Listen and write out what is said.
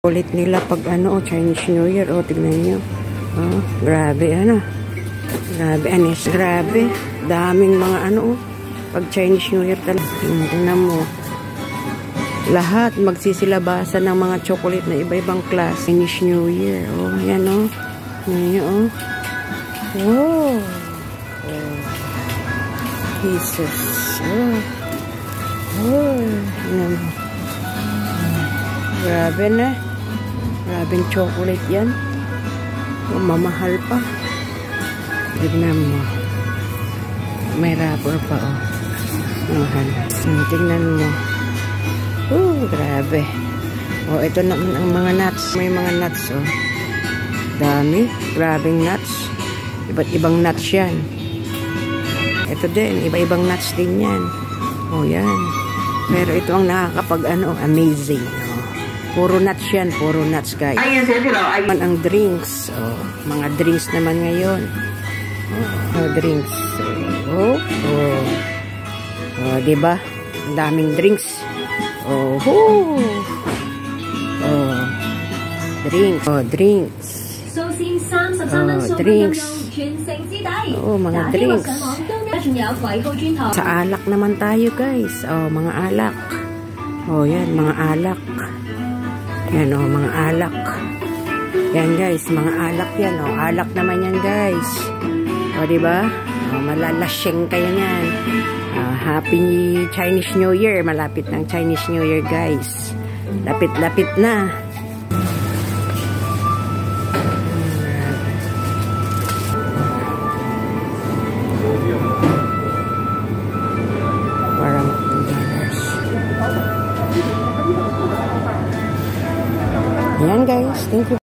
Ulit nila pag ano, Chinese New Year. O, tignan nyo. Oh, grabe, ano. Grabe, anis. Grabe. Daming mga ano, pag Chinese New Year talaga. Tingnan mo. Lahat magsisilabasan ng mga chocolate na iba-ibang class. Chinese New Year. Oh, yan, oh. Yan, oh. Wow. Oh. Jesus. Oh. Oh. Yan. Grabe na. Grabing chocolate yan. Oh, mamahal pa. Tignan mo. May wrapper pa, oh. Mahal. Tignan mo. Grabe. Oh, ito naman ang mga nuts. May mga nuts, oh. Dami. Grabing nuts. Iba't ibang nuts yan. Ito din. Iba-ibang nuts din yan. Oh, yan. Pero ito ang nakakapag, ano, amazing. Oh. Puro nuts yan. Puro nuts, guys. Ang drinks. Oh, mga drinks naman ngayon. Oh, drinks. Oh, oh. Oh, diba? Ang daming drinks. Oh, oh. Oh. Drinks. Oh, drinks. Oh, drinks. Oh, mga drinks. Sa alak naman tayo, guys. Oh, mga alak. Oh, yan, mga alak. Yan, oh, mga alak. Yan, guys, mga alak yan. Oh, alak naman yan, guys. Oh, diba? Oh, malalasyeng kayo yan. Happy Chinese New Year. Malapit ng Chinese New Year, guys. Lapit-lapit na. Parang $2. Yan, guys. Thank you.